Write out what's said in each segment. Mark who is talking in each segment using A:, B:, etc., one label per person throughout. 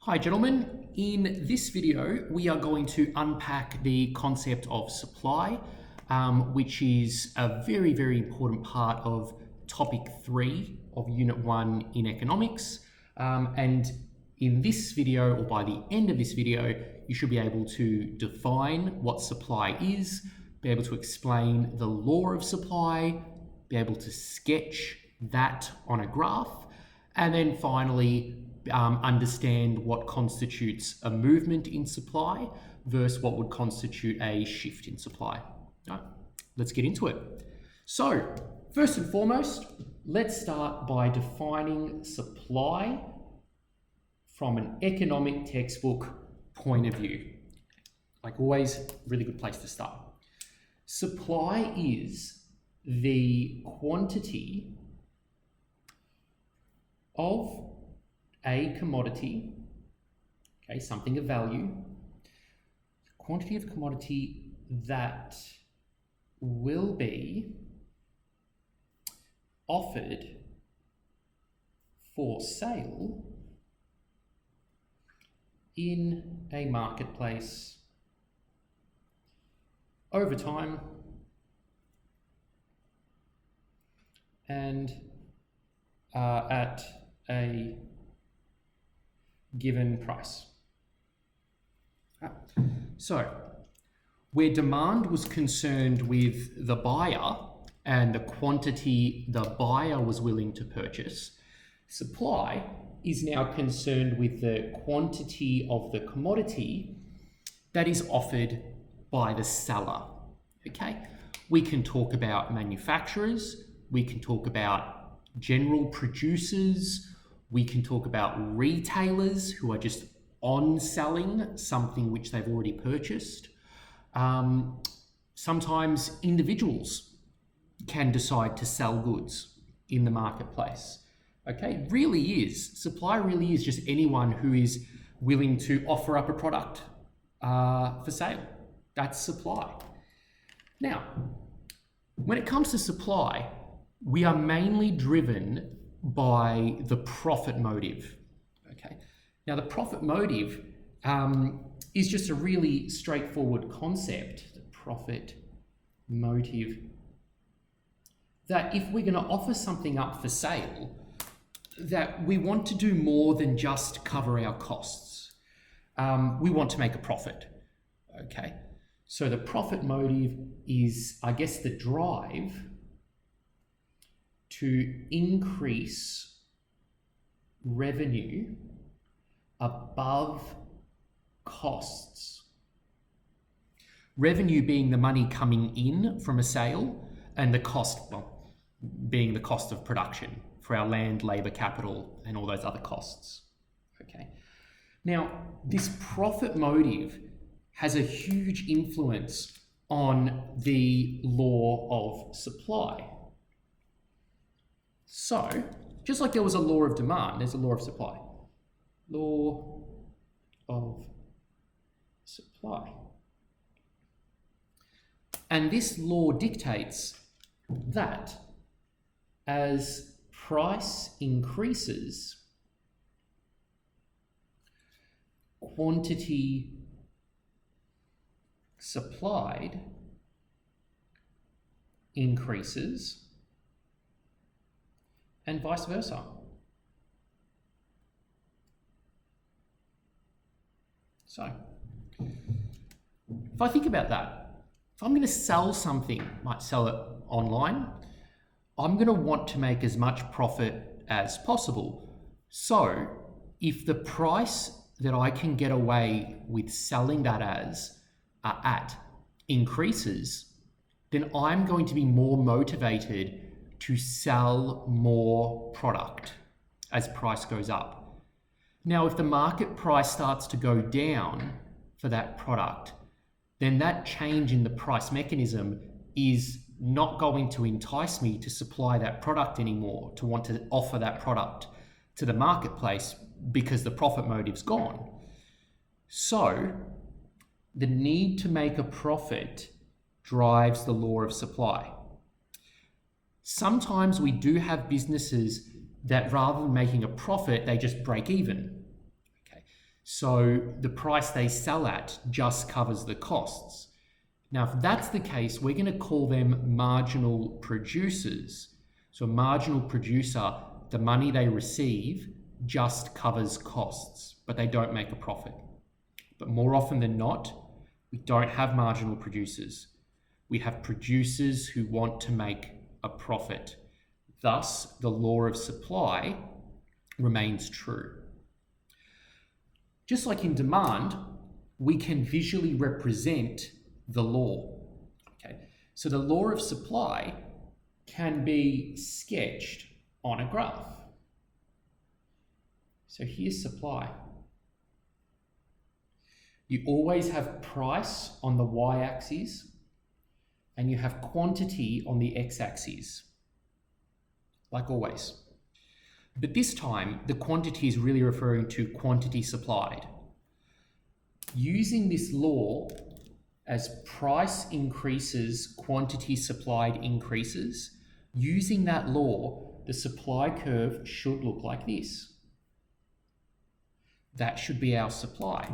A: Hi gentlemen, in this video we are going to unpack the concept of supply, which is a very important part of topic 3 of unit 1 in economics. And in this video, or by the end of this video, you should be able to define what supply is, be able to explain the law of supply, be able to sketch that on a graph, and then finally understand what constitutes a movement in supply versus what would constitute a shift in supply. All right, let's get into it. So, first and foremost, let's start by defining supply from an economic textbook point of view. Like always, really good place to start. Supply is the quantity of a commodity, okay, something of value, quantity of commodity that will be offered for sale in a marketplace over time and at a given price. So, where demand was concerned with the buyer and the quantity the buyer was willing to purchase, supply is now concerned with the quantity of the commodity that is offered by the seller. Okay, we can talk about manufacturers, we can talk about general producers, we can talk about retailers who are just on selling something which they've already purchased. Sometimes individuals can decide to sell goods in the marketplace. Okay, supply really is just anyone who is willing to offer up a product for sale. That's supply. Now, when it comes to supply, we are mainly driven by the profit motive. Okay. Now, the profit motive is just a really straightforward concept, the profit motive, that if we're going to offer something up for sale, that we want to do more than just cover our costs. We want to make a profit. Okay. So the profit motive is, I guess, the drive to increase revenue above costs. Revenue being the money coming in from a sale, and the cost, well, being the cost of production for our land, labor, capital, and all those other costs. Okay. Now, this profit motive has a huge influence on the law of supply. So, just like there was a law of demand, there's a law of supply. Law of supply. And this law dictates that as price increases, quantity supplied increases, and vice versa. So, if I think about that, if I'm going to sell something, might sell it online, I'm going to want to make as much profit as possible. So, if the price that I can get away with selling that at increases, then I'm going to be more motivated to sell more product as price goes up. Now, if the market price starts to go down for that product, then that change in the price mechanism is not going to entice me to supply that product anymore, to want to offer that product to the marketplace because the profit motive's gone. So, the need to make a profit drives the law of supply. Sometimes we do have businesses that rather than making a profit, they just break even. Okay. So the price they sell at just covers the costs. Now, if that's the case, we're going to call them marginal producers. So a marginal producer, the money they receive just covers costs, but they don't make a profit. But more often than not, we don't have marginal producers. We have producers who want to make a profit. Thus, the law of supply remains true. Just like in demand, we can visually represent the law. Okay, so the law of supply can be sketched on a graph. So here's supply. You always have price on the y-axis and you have quantity on the x-axis, like always. But this time, the quantity is really referring to quantity supplied. Using this law, as price increases, quantity supplied increases, using that law, the supply curve should look like this. That should be our supply.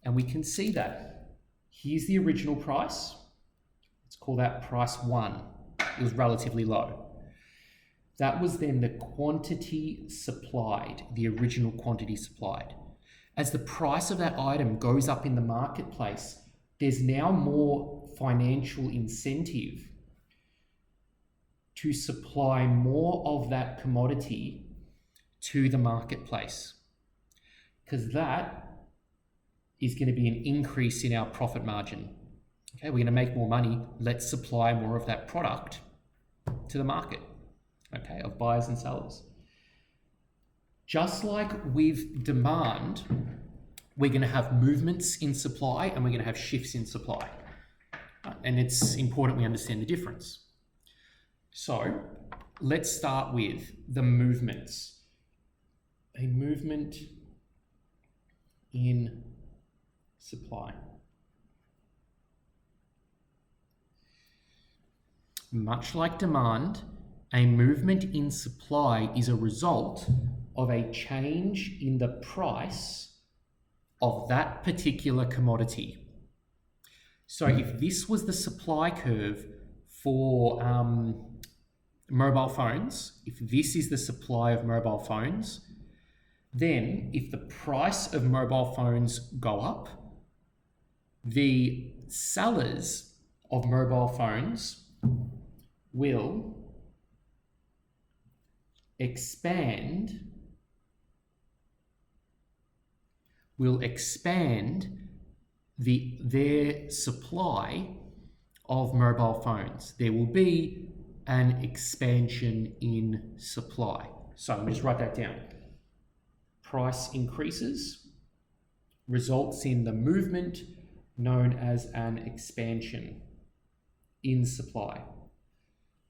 A: And we can see that. Here's the original price. Let's call that price 1. It was relatively low. That was then the quantity supplied, the original quantity supplied. As the price of that item goes up in the marketplace, there's now more financial incentive to supply more of that commodity to the marketplace, because that is going to be an increase in our profit margin. Okay, we're going to make more money. Let's supply more of that product to the market, okay, of buyers and sellers. Just like with demand, we're going to have movements in supply and we're going to have shifts in supply. And it's important we understand the difference. So let's start with the movements. A movement in supply. Much like demand, a movement in supply is a result of a change in the price of that particular commodity. So if this was the supply curve for mobile phones, if this is the supply of mobile phones, then if the price of mobile phones go up, the sellers of mobile phones will expand their supply of mobile phones. There will be an expansion in supply. So let me just write that down. Price increases results in the movement known as an expansion in supply.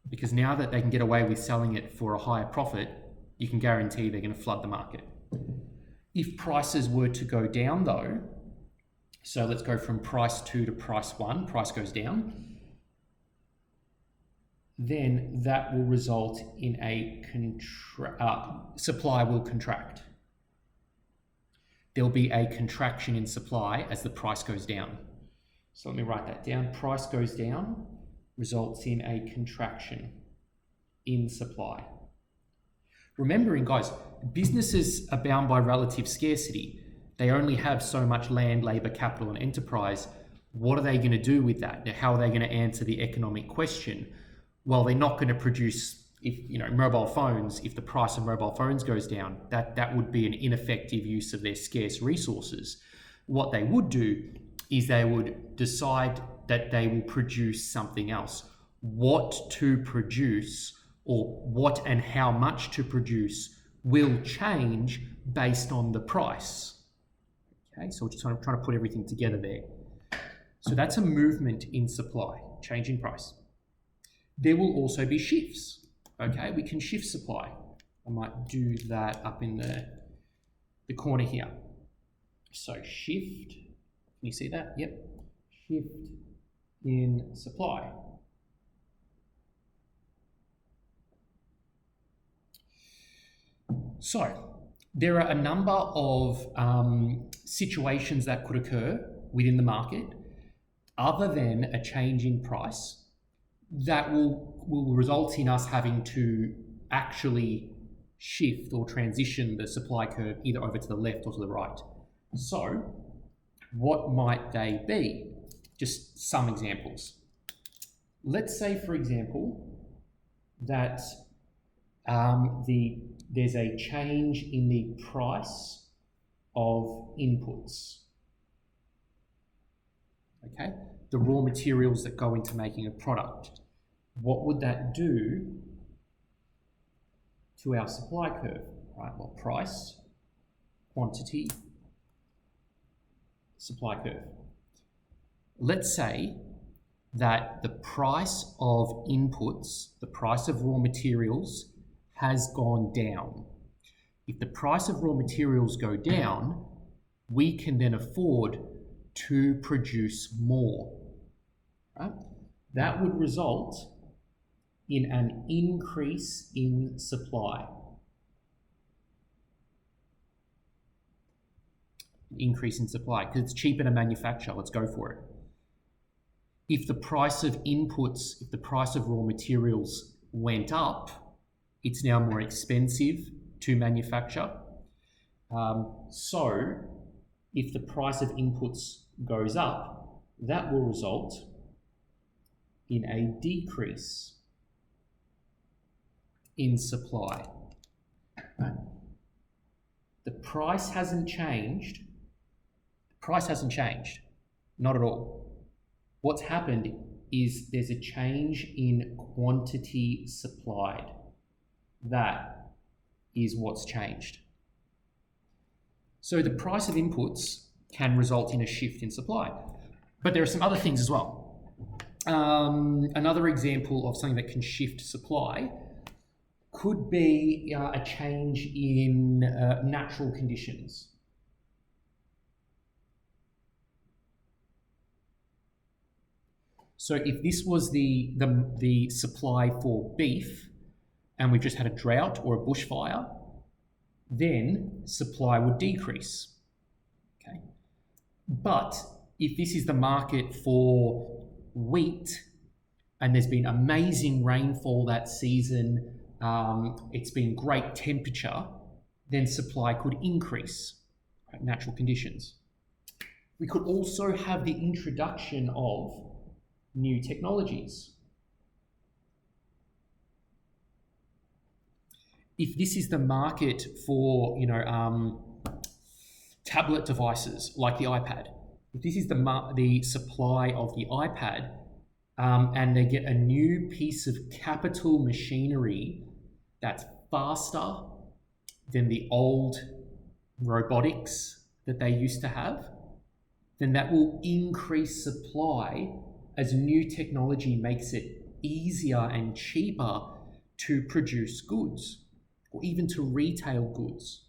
A: Because now that they can get away with selling it for a higher profit, you can guarantee they're going to flood the market. If prices were to go down though, so let's go from price 2 to price 1, price goes down, then that will result in a supply will contract. There'll be a contraction in supply as the price goes down. So let me write that down. Price goes down results in a contraction in supply. Remembering, guys, businesses are bound by relative scarcity. They only have so much land, labor, capital, and enterprise. What are they going to do with that? How are they going to answer the economic question? Well, they're not going to produce, mobile phones. If the price of mobile phones goes down, that would be an ineffective use of their scarce resources. What they would do is they would decide that they will produce something else. What to produce or what and how much to produce will change based on the price. Okay, so we're just trying to put everything together there. So that's a movement in supply, change in price. There will also be shifts. Okay, we can shift supply. I might do that up in the corner here. So shift, can you see that? Yep, shift in supply. So There are a number of situations that could occur within the market other than a change in price that will result in us having to actually shift or transition the supply curve either over to the left or to the right. So what might they be? Just some examples. Let's say, for example, that there's a change in the price of inputs. Okay, the raw materials that go into making a product. What would that do to our supply curve? Right, well, price, quantity, supply curve. Let's say that the price of inputs, the price of raw materials, has gone down. If the price of raw materials go down, we can then afford to produce more. Right? That would result in an increase in supply. Increase in supply because it's cheaper to manufacture. Let's go for it. If the price of inputs, if the price of raw materials went up, it's now more expensive to manufacture. So if the price of inputs goes up, that will result in a decrease in supply. Right? The price hasn't changed. The price hasn't changed, not at all. What's happened is there's a change in quantity supplied. That is what's changed. So the price of inputs can result in a shift in supply. But there are some other things as well. Another example of something that can shift supply could be a change in natural conditions. So if this was the supply for beef, and we've just had a drought or a bushfire, then supply would decrease. Okay. But if this is the market for wheat, and there's been amazing rainfall that season, it's been great temperature, then supply could increase, right? Natural conditions. We could also have the introduction of new technologies. If this is the market for, tablet devices like the iPad, if this is the supply of the iPad, and they get a new piece of capital machinery that's faster than the old robotics that they used to have, then that will increase supply as new technology makes it easier and cheaper to produce goods or even to retail goods.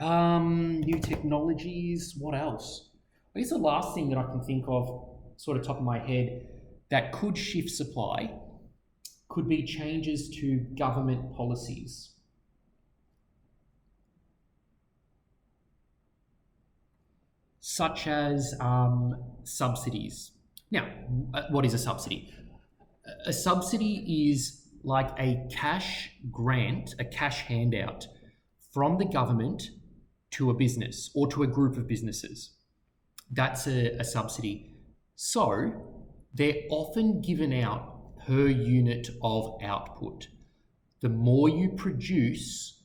A: New technologies, what else? I guess the last thing that I can think of, sort of top of my head, that could shift supply could be changes to government policies. Such as subsidies. Now, what is a subsidy? A subsidy is like a cash grant, a cash handout from the government to a business or to a group of businesses. That's a subsidy. So they're often given out per unit of output. The more you produce,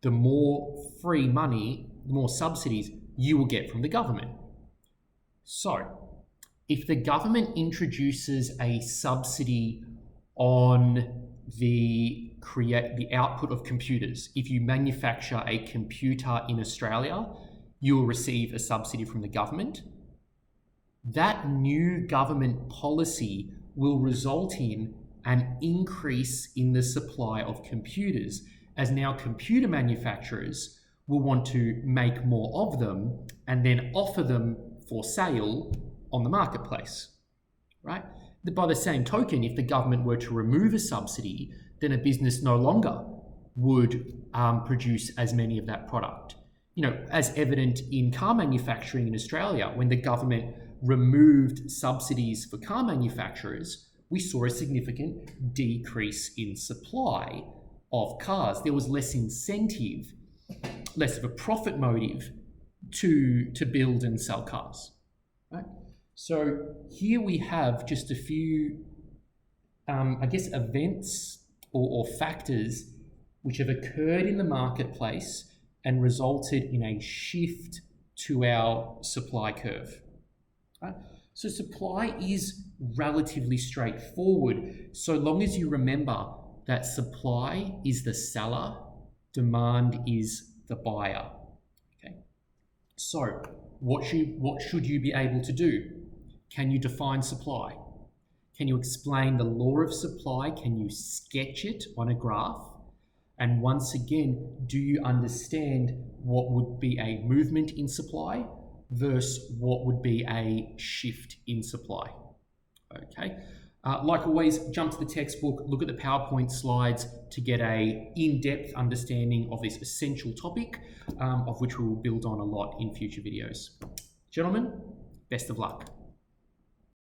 A: the more free money, the more subsidies you will get from the government. So if the government introduces a subsidy on the output of computers, if you manufacture a computer in Australia, you will receive a subsidy from the government. That new government policy will result in an increase in the supply of computers, as now computer manufacturers will want to make more of them and then offer them for sale on the marketplace, right? By the same token, if the government were to remove a subsidy, then a business no longer would produce as many of that product. You know, as evident in car manufacturing in Australia, when the government removed subsidies for car manufacturers, we saw a significant decrease in supply of cars. There was less incentive, less of a profit motive to build and sell cars. Right? So here we have just a few, I guess, events or factors which have occurred in the marketplace and resulted in a shift to our supply curve. Right? So supply is relatively straightforward, so long as you remember that supply is the seller, demand is the buyer. Okay. So what should you be able to do? Can you define supply? Can you explain the law of supply? Can you sketch it on a graph? And once again, do you understand what would be a movement in supply versus what would be a shift in supply? Okay. Like always, jump to the textbook, look at the PowerPoint slides to get a in-depth understanding of this essential topic, of which we will build on a lot in future videos. Gentlemen, best of luck.